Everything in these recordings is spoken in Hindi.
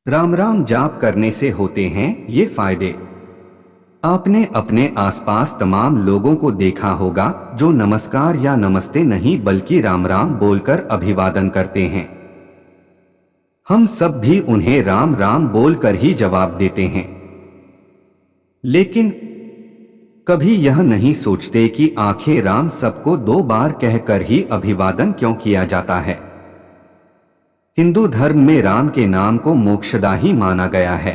राम राम जाप करने से होते हैं ये फायदे। आपने अपने आसपास तमाम लोगों को देखा होगा जो नमस्कार या नमस्ते नहीं बल्कि राम राम बोलकर अभिवादन करते हैं। हम सब भी उन्हें राम राम बोलकर ही जवाब देते हैं, लेकिन कभी यह नहीं सोचते कि आखिर राम सबको दो बार कहकर ही अभिवादन क्यों किया जाता है। हिंदू धर्म में राम के नाम को मोक्षदा ही माना गया है,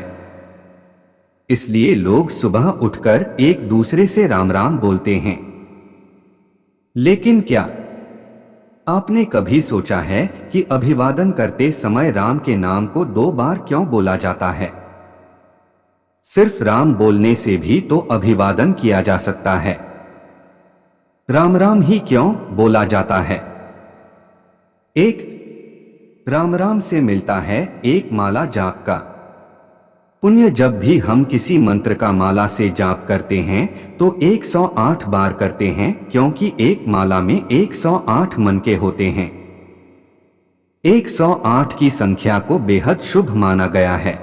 इसलिए लोग सुबह उठकर एक दूसरे से राम राम बोलते हैं। लेकिन क्या आपने कभी सोचा है कि अभिवादन करते समय राम के नाम को दो बार क्यों बोला जाता है? सिर्फ राम बोलने से भी तो अभिवादन किया जा सकता है। राम राम ही क्यों बोला जाता है? एक, राम राम से मिलता है एक माला जाप का पुण्य। जब भी हम किसी मंत्र का माला से जाप करते हैं तो 108 बार करते हैं, क्योंकि एक माला में 108 मनके होते हैं। 108 की संख्या को बेहद शुभ माना गया है।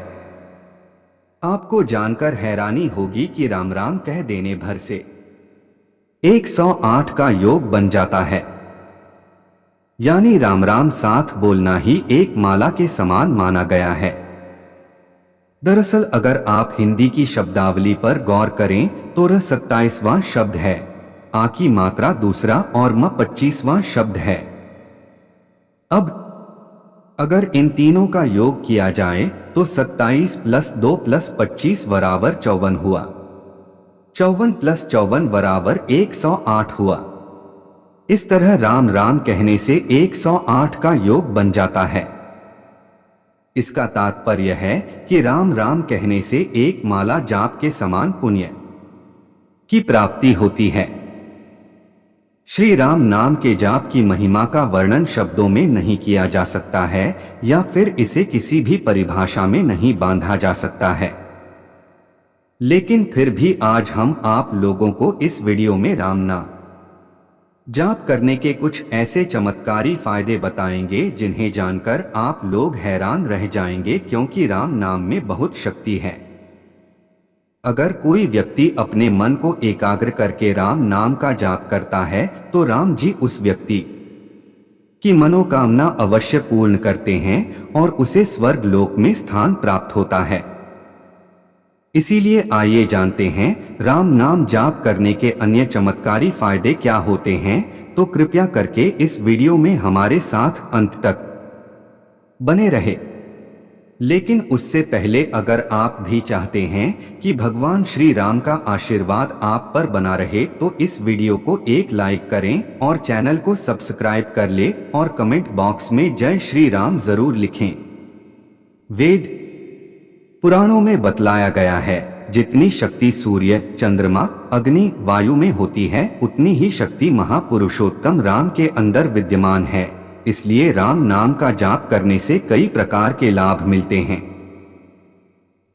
आपको जानकर हैरानी होगी कि राम राम कह देने भर से 108 का योग बन जाता है, यानी राम राम साथ बोलना ही एक माला के समान माना गया है। दरअसल अगर आप हिंदी की शब्दावली पर गौर करें तो र 27वां शब्द है, आ की मात्रा दूसरा और म 25वां शब्द है। अब अगर इन तीनों का योग किया जाए तो 27 + 2 + 25 बराबर 54 हुआ। 54 + 54 बराबर 108 हुआ। इस तरह राम राम कहने से 108 का योग बन जाता है। इसका तात्पर्य है कि राम राम कहने से एक माला जाप के समान पुण्य की प्राप्ति होती है। श्री राम नाम के जाप की महिमा का वर्णन शब्दों में नहीं किया जा सकता है, या फिर इसे किसी भी परिभाषा में नहीं बांधा जा सकता है। लेकिन फिर भी आज हम आप लोगों को इस वीडियो में राम नाम जाप करने के कुछ ऐसे चमत्कारी फायदे बताएंगे जिन्हें जानकर आप लोग हैरान रह जाएंगे, क्योंकि राम नाम में बहुत शक्ति है। अगर कोई व्यक्ति अपने मन को एकाग्र करके राम नाम का जाप करता है तो राम जी उस व्यक्ति की मनोकामना अवश्य पूर्ण करते हैं और उसे स्वर्ग लोक में स्थान प्राप्त होता है। इसीलिए आइए जानते हैं राम नाम जाप करने के अन्य चमत्कारी फायदे क्या होते हैं। तो कृपया करके इस वीडियो में हमारे साथ अंत तक बने रहे। लेकिन उससे पहले अगर आप भी चाहते हैं कि भगवान श्री राम का आशीर्वाद आप पर बना रहे तो इस वीडियो को एक लाइक करें और चैनल को सब्सक्राइब कर ले और कमेंट बॉक्स में जय श्री राम जरूर लिखें। वेद पुराणों में बतलाया गया है, जितनी शक्ति सूर्य, चंद्रमा, अग्नि, वायु में होती है उतनी ही शक्ति महापुरुषोत्तम राम के अंदर विद्यमान है। इसलिए राम नाम का जाप करने से कई प्रकार के लाभ मिलते हैं।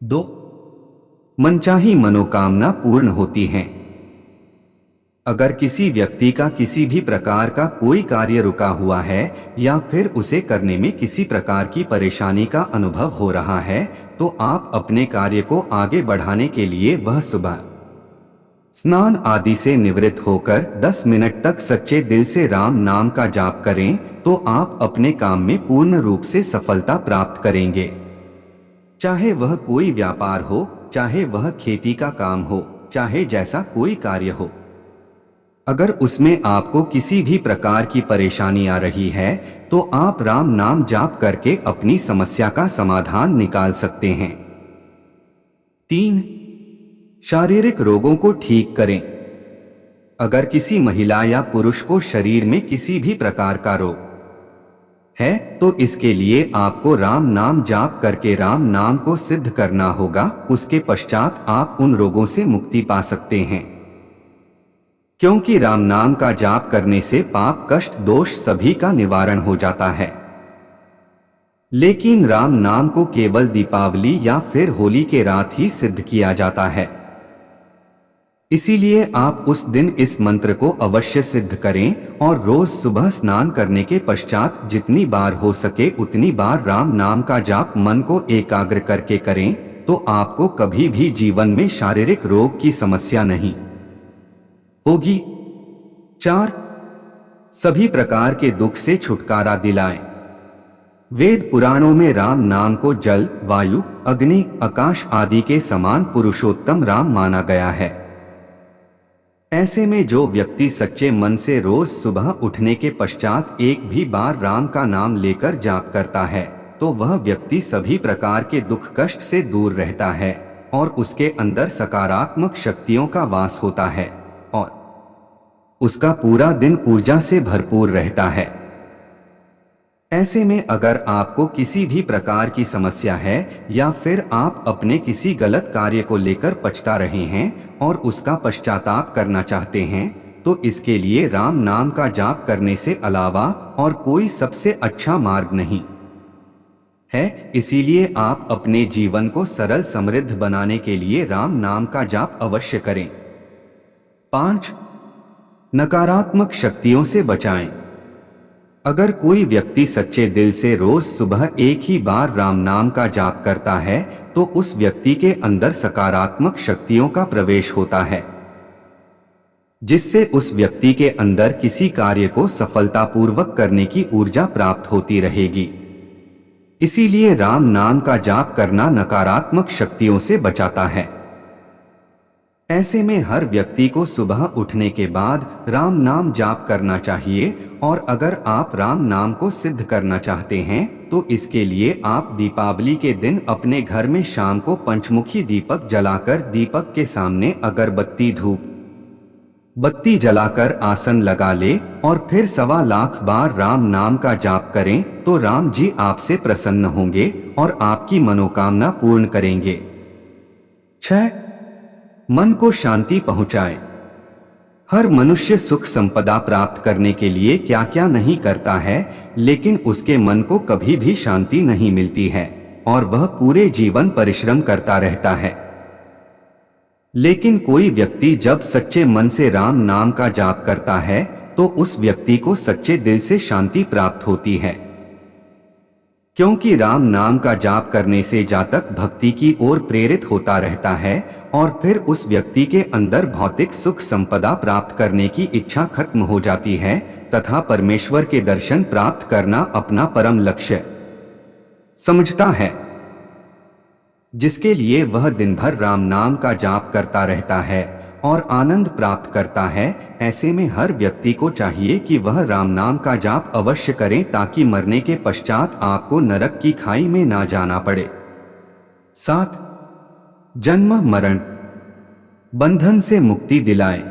2, मनचाही मनोकामना पूर्ण होती है। अगर किसी व्यक्ति का किसी भी प्रकार का कोई कार्य रुका हुआ है या फिर उसे करने में किसी प्रकार की परेशानी का अनुभव हो रहा है तो आप अपने कार्य को आगे बढ़ाने के लिए वह सुबह स्नान आदि से निवृत्त होकर 10 मिनट तक सच्चे दिल से राम नाम का जाप करें तो आप अपने काम में पूर्ण रूप से सफलता प्राप्त करेंगे। चाहे वह कोई व्यापार हो, चाहे वह खेती का काम हो, चाहे जैसा कोई कार्य हो, अगर उसमें आपको किसी भी प्रकार की परेशानी आ रही है तो आप राम नाम जाप करके अपनी समस्या का समाधान निकाल सकते हैं। 3, शारीरिक रोगों को ठीक करें। अगर किसी महिला या पुरुष को शरीर में किसी भी प्रकार का रोग है तो इसके लिए आपको राम नाम जाप करके राम नाम को सिद्ध करना होगा। उसके पश्चात आप उन रोगों से मुक्ति पा सकते हैं, क्योंकि राम नाम का जाप करने से पाप, कष्ट, दोष सभी का निवारण हो जाता है। लेकिन राम नाम को केवल दीपावली या फिर होली के रात ही सिद्ध किया जाता है। इसीलिए आप उस दिन इस मंत्र को अवश्य सिद्ध करें और रोज सुबह स्नान करने के पश्चात जितनी बार हो सके उतनी बार राम नाम का जाप मन को एकाग्र करके करें, तो आपको कभी भी जीवन में शारीरिक रोग की समस्या नहीं होगी। 4. सभी प्रकार के दुख से छुटकारा दिलाएं। वेद पुराणों में राम नाम को जल, वायु, अग्नि, आकाश आदि के समान पुरुषोत्तम राम माना गया है। ऐसे में जो व्यक्ति सच्चे मन से रोज सुबह उठने के पश्चात एक भी बार राम का नाम लेकर जाप करता है, तो वह व्यक्ति सभी प्रकार के दुख कष्ट से दूर रहता है और उसके अंदर सकारात्मक शक्तियों का वास होता है और उसका पूरा दिन ऊर्जा से भरपूर रहता है। ऐसे में अगर आपको किसी भी प्रकार की समस्या है या फिर आप अपने किसी गलत कार्य को लेकर पछता रहे हैं और उसका पश्चाताप करना चाहते हैं, तो इसके लिए राम नाम का जाप करने से अलावा और कोई सबसे अच्छा मार्ग नहीं है। इसीलिए आप अपने जीवन को सरल समृद्ध बनाने के लिए राम नाम का जाप अवश्य करें। 5. नकारात्मक शक्तियों से बचाएं। अगर कोई व्यक्ति सच्चे दिल से रोज सुबह एक ही बार राम नाम का जाप करता है, तो उस व्यक्ति के अंदर सकारात्मक शक्तियों का प्रवेश होता है, जिससे उस व्यक्ति के अंदर किसी कार्य को सफलतापूर्वक करने की ऊर्जा प्राप्त होती रहेगी। इसीलिए राम नाम का जाप करना नकारात्मक शक्तियों से बचाता है। ऐसे में हर व्यक्ति को सुबह उठने के बाद राम नाम जाप करना चाहिए और अगर आप राम नाम को सिद्ध करना चाहते हैं तो इसके लिए आप दीपावली के दिन अपने घर में शाम को पंचमुखी दीपक जलाकर दीपक के सामने अगरबत्ती धूप बत्ती जलाकर आसन लगा ले और फिर 1.25 लाख बार राम नाम का जाप करें, तो राम जी आपसे प्रसन्न होंगे और आपकी मनोकामना पूर्ण करेंगे। 6. मन को शांति पहुंचाएं। हर मनुष्य सुख संपदा प्राप्त करने के लिए क्या क्या नहीं करता है, लेकिन उसके मन को कभी भी शांति नहीं मिलती है और वह पूरे जीवन परिश्रम करता रहता है। लेकिन कोई व्यक्ति जब सच्चे मन से राम नाम का जाप करता है तो उस व्यक्ति को सच्चे दिल से शांति प्राप्त होती है, क्योंकि राम नाम का जाप करने से जातक भक्ति की ओर प्रेरित होता रहता है और फिर उस व्यक्ति के अंदर भौतिक सुख संपदा प्राप्त करने की इच्छा खत्म हो जाती है तथा परमेश्वर के दर्शन प्राप्त करना अपना परम लक्ष्य समझता है, जिसके लिए वह दिन भर राम नाम का जाप करता रहता है और आनंद प्राप्त करता है। ऐसे में हर व्यक्ति को चाहिए कि वह राम नाम का जाप अवश्य करें ताकि मरने के पश्चात आपको नरक की खाई में ना जाना पड़े। 7. जन्म मरण बंधन से मुक्ति दिलाएं।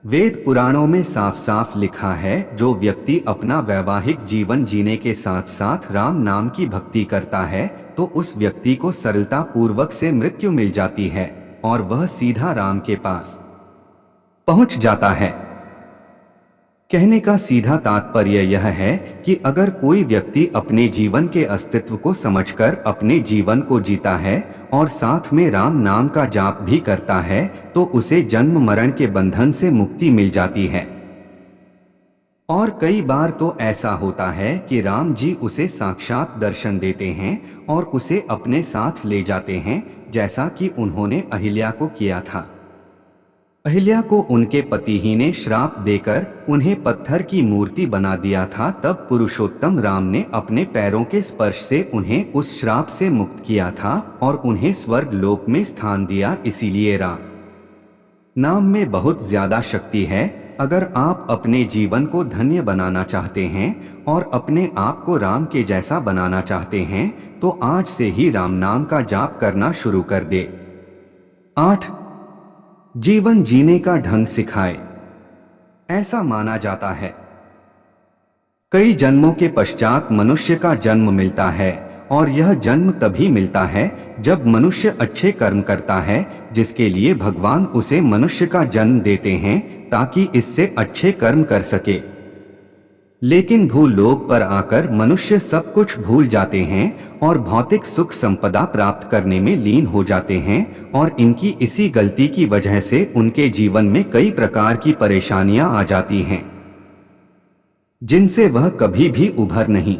वेद पुराणों में साफ साफ लिखा है, जो व्यक्ति अपना वैवाहिक जीवन जीने के साथ साथ राम नाम की भक्ति करता है तो उस व्यक्ति को सरलता पूर्वक से मृत्यु मिल जाती है और वह सीधा राम के पास पहुंच जाता है। कहने का सीधा तात्पर्य यह है कि अगर कोई व्यक्ति अपने जीवन के अस्तित्व को समझकर अपने जीवन को जीता है और साथ में राम नाम का जाप भी करता है तो उसे जन्म मरण के बंधन से मुक्ति मिल जाती है। और कई बार तो ऐसा होता है कि राम जी उसे साक्षात दर्शन देते हैं और उसे अपने साथ ले जाते हैं, जैसा कि उन्होंने अहिल्या को किया था। अहिल्या को उनके पति ही ने श्राप देकर उन्हें पत्थर की मूर्ति बना दिया था, तब पुरुषोत्तम राम ने अपने पैरों के स्पर्श से उन्हें उस श्राप से मुक्त किया था और उन्हें स्वर्ग लोक में स्थान दिया। इसीलिए राम नाम में बहुत ज्यादा शक्ति है। अगर आप अपने जीवन को धन्य बनाना चाहते हैं और अपने आप को राम के जैसा बनाना चाहते हैं तो आज से ही राम नाम का जाप करना शुरू कर दे। 8. जीवन जीने का ढंग सिखाए। ऐसा माना जाता है कई जन्मों के पश्चात मनुष्य का जन्म मिलता है और यह जन्म तभी मिलता है जब मनुष्य अच्छे कर्म करता है, जिसके लिए भगवान उसे मनुष्य का जन्म देते हैं ताकि इससे अच्छे कर्म कर सके। लेकिन भूलोक पर आकर मनुष्य सब कुछ भूल जाते हैं और भौतिक सुख संपदा प्राप्त करने में लीन हो जाते हैं, और इनकी इसी गलती की वजह से उनके जीवन में कई प्रकार की परेशानियां आ जाती हैं, जिनसे वह कभी भी उभर नहीं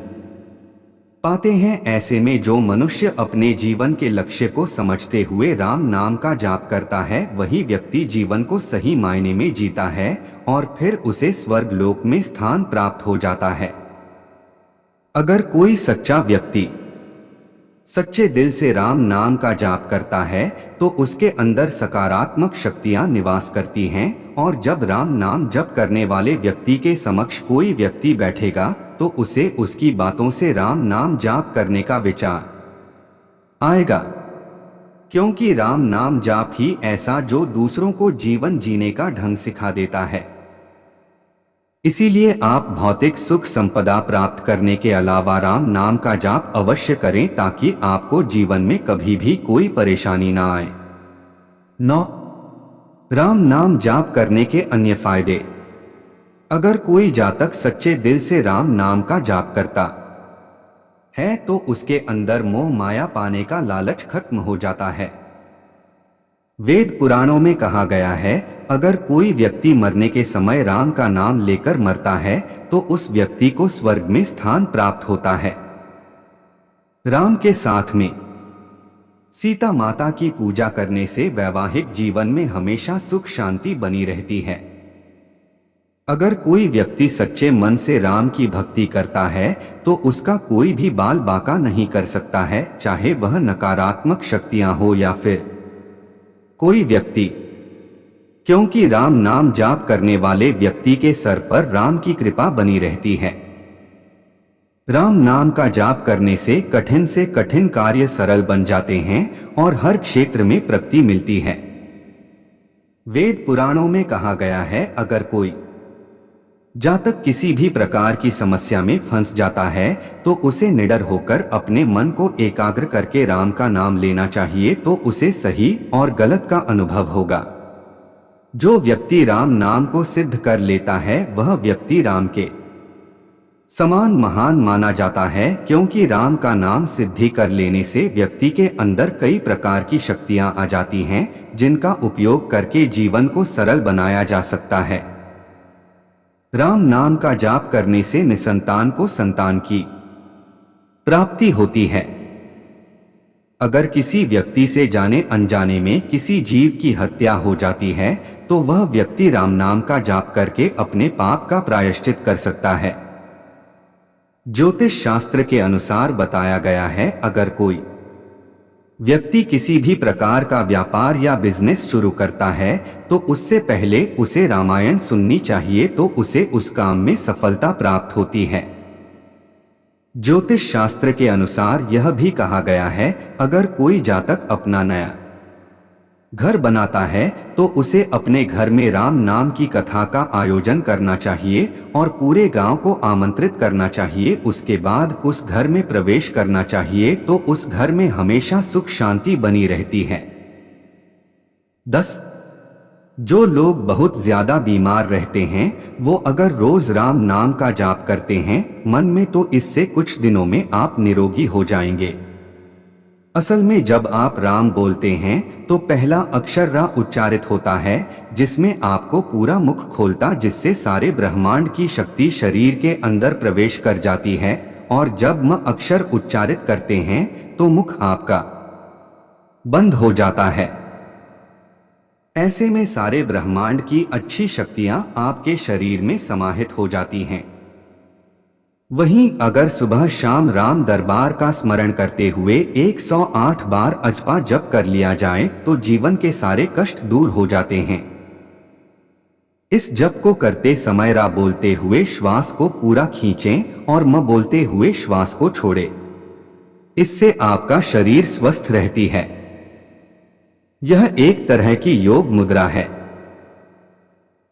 पाते हैं। ऐसे में जो मनुष्य अपने जीवन के लक्ष्य को समझते हुए राम नाम का जाप करता है, वही व्यक्ति जीवन को सही मायने में जीता है और फिर उसे स्वर्ग लोक में स्थान प्राप्त हो जाता है। अगर कोई सच्चा व्यक्ति सच्चे दिल से राम नाम का जाप करता है तो उसके अंदर सकारात्मक शक्तियां निवास करती हैं, और जब राम नाम जप करने वाले व्यक्ति के समक्ष कोई व्यक्ति बैठेगा तो उसे उसकी बातों से राम नाम जाप करने का विचार आएगा, क्योंकि राम नाम जाप ही ऐसा जो दूसरों को जीवन जीने का ढंग सिखा देता है। इसीलिए आप भौतिक सुख संपदा प्राप्त करने के अलावा राम नाम का जाप अवश्य करें, ताकि आपको जीवन में कभी भी कोई परेशानी ना आए। 9. राम नाम जाप करने के अन्य फायदे। अगर कोई जातक सच्चे दिल से राम नाम का जाप करता है तो उसके अंदर मोह माया पाने का लालच खत्म हो जाता है। वेद पुराणों में कहा गया है, अगर कोई व्यक्ति मरने के समय राम का नाम लेकर मरता है तो उस व्यक्ति को स्वर्ग में स्थान प्राप्त होता है। राम के साथ में सीता माता की पूजा करने से वैवाहिक जीवन में हमेशा सुख शांति बनी रहती है। अगर कोई व्यक्ति सच्चे मन से राम की भक्ति करता है तो उसका कोई भी बाल बाका नहीं कर सकता है, चाहे वह नकारात्मक शक्तियां हो या फिर कोई व्यक्ति, क्योंकि राम नाम जाप करने वाले व्यक्ति के सर पर राम की कृपा बनी रहती है। राम नाम का जाप करने से कठिन कार्य सरल बन जाते हैं और हर क्षेत्र में प्रगति मिलती है। वेद पुराणों में कहा गया है, अगर कोई जातक किसी भी प्रकार की समस्या में फंस जाता है तो उसे निडर होकर अपने मन को एकाग्र करके राम का नाम लेना चाहिए, तो उसे सही और गलत का अनुभव होगा। जो व्यक्ति राम नाम को सिद्ध कर लेता है वह व्यक्ति राम के समान महान माना जाता है, क्योंकि राम का नाम सिद्धि कर लेने से व्यक्ति के अंदर कई प्रकार की शक्तियां आ जाती हैं, जिनका उपयोग करके जीवन को सरल बनाया जा सकता है। राम नाम का जाप करने से निसंतान को संतान की प्राप्ति होती है। अगर किसी व्यक्ति से जाने अनजाने में किसी जीव की हत्या हो जाती है तो वह व्यक्ति राम नाम का जाप करके अपने पाप का प्रायश्चित कर सकता है। ज्योतिष शास्त्र के अनुसार बताया गया है, अगर कोई व्यक्ति किसी भी प्रकार का व्यापार या बिजनेस शुरू करता है तो उससे पहले उसे रामायण सुननी चाहिए, तो उसे उस काम में सफलता प्राप्त होती है। ज्योतिष शास्त्र के अनुसार यह भी कहा गया है, अगर कोई जातक अपना नया घर बनाता है तो उसे अपने घर में राम नाम की कथा का आयोजन करना चाहिए और पूरे गांव को आमंत्रित करना चाहिए। उसके बाद उस घर में प्रवेश करना चाहिए, तो उस घर में हमेशा सुख शांति बनी रहती है। 10. जो लोग बहुत ज्यादा बीमार रहते हैं वो अगर रोज राम नाम का जाप करते हैं मन में, तो इससे कुछ दिनों में आप निरोगी हो जाएंगे। असल में जब आप राम बोलते हैं तो पहला अक्षर रा उच्चारित होता है, जिसमें आपको पूरा मुख खोलता, जिससे सारे ब्रह्मांड की शक्ति शरीर के अंदर प्रवेश कर जाती है, और जब म अक्षर उच्चारित करते हैं तो मुख आपका बंद हो जाता है। ऐसे में सारे ब्रह्मांड की अच्छी शक्तियां आपके शरीर में समाहित हो जाती हैं। वहीं अगर सुबह शाम राम दरबार का स्मरण करते हुए 108 बार अजपा जप कर लिया जाए तो जीवन के सारे कष्ट दूर हो जाते हैं। इस जप को करते समय रा बोलते हुए श्वास को पूरा खींचें और म बोलते हुए श्वास को छोड़ें। इससे आपका शरीर स्वस्थ रहती है। यह एक तरह की योग मुद्रा है।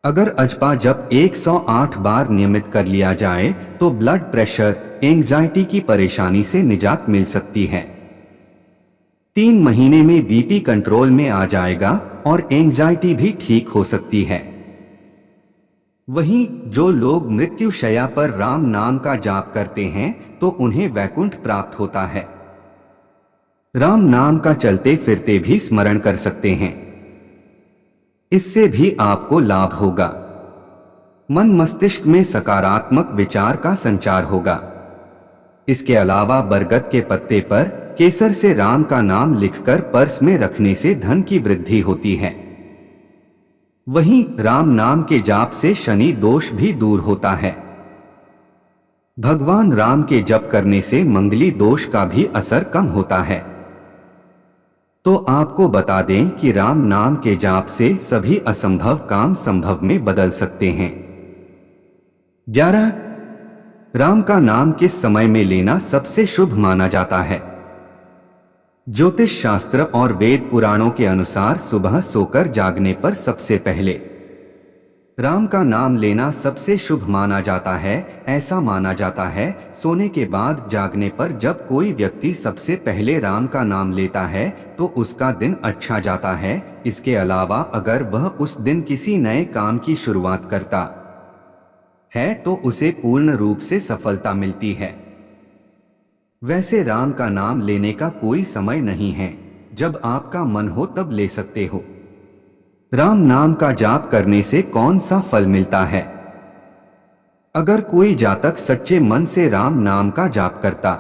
अगर अजपा जप 108 बार नियमित कर लिया जाए तो ब्लड प्रेशर, एंजाइटी की परेशानी से निजात मिल सकती है। 3 महीने में बीपी कंट्रोल में आ जाएगा और एंजाइटी भी ठीक हो सकती है। वहीं जो लोग मृत्युशैया पर राम नाम का जाप करते हैं तो उन्हें वैकुंठ प्राप्त होता है। राम नाम का चलते फिरते भी स्मरण कर सकते हैं। इससे भी आपको लाभ होगा। मन मस्तिष्क में सकारात्मक विचार का संचार होगा। इसके अलावा बरगद के पत्ते पर केसर से राम का नाम लिखकर पर्स में रखने से धन की वृद्धि होती है। वहीं राम नाम के जाप से शनि दोष भी दूर होता है। भगवान राम के जप करने से मंगली दोष का भी असर कम होता है। तो आपको बता दें कि राम नाम के जाप से सभी असंभव काम संभव में बदल सकते हैं। 11. राम का नाम किस समय में लेना सबसे शुभ माना जाता है? ज्योतिष शास्त्र और वेद पुराणों के अनुसार सुबह सोकर जागने पर सबसे पहले राम का नाम लेना सबसे शुभ माना जाता है। ऐसा माना जाता है सोने के बाद जागने पर जब कोई व्यक्ति सबसे पहले राम का नाम लेता है तो उसका दिन अच्छा जाता है। इसके अलावा अगर वह उस दिन किसी नए काम की शुरुआत करता है तो उसे पूर्ण रूप से सफलता मिलती है। वैसे राम का नाम लेने का कोई समय नहीं है, जब आपका मन हो तब ले सकते हो। राम नाम का जाप करने से कौन सा फल मिलता है? अगर कोई जातक सच्चे मन से राम नाम का जाप करता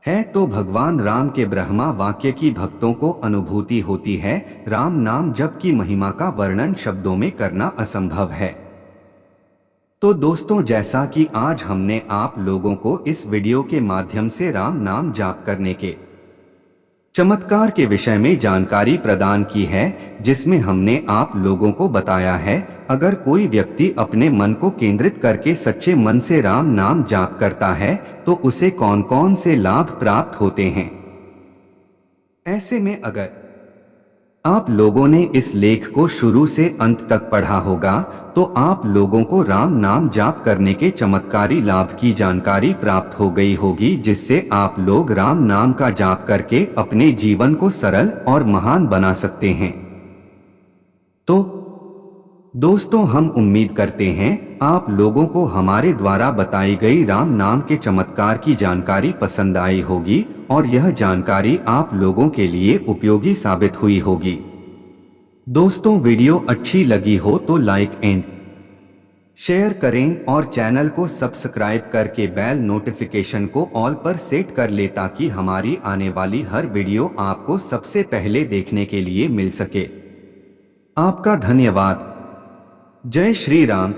है तो भगवान राम के ब्रह्मा वाक्य की भक्तों को अनुभूति होती है। राम नाम जप की महिमा का वर्णन शब्दों में करना असंभव है। तो दोस्तों, जैसा कि आज हमने आप लोगों को इस वीडियो के माध्यम से राम नाम जाप करने के चमत्कार के विषय में जानकारी प्रदान की है, जिसमें हमने आप लोगों को बताया है अगर कोई व्यक्ति अपने मन को केंद्रित करके सच्चे मन से राम नाम जाप करता है तो उसे कौन कौन से लाभ प्राप्त होते हैं। ऐसे में अगर आप लोगों ने इस लेख को शुरू से अंत तक पढ़ा होगा तो आप लोगों को राम नाम जाप करने के चमत्कारी लाभ की जानकारी प्राप्त हो गई होगी, जिससे आप लोग राम नाम का जाप करके अपने जीवन को सरल और महान बना सकते हैं। तो दोस्तों, हम उम्मीद करते हैं आप लोगों को हमारे द्वारा बताई गई राम नाम के चमत्कार की जानकारी पसंद आई होगी और यह जानकारी आप लोगों के लिए उपयोगी साबित हुई होगी। दोस्तों, वीडियो अच्छी लगी हो तो लाइक एंड शेयर करें और चैनल को सब्सक्राइब करके बेल नोटिफिकेशन को ऑल पर सेट कर ले ताकि हमारी आने वाली हर वीडियो आपको सबसे पहले देखने के लिए मिल सके। आपका धन्यवाद। जय श्री राम।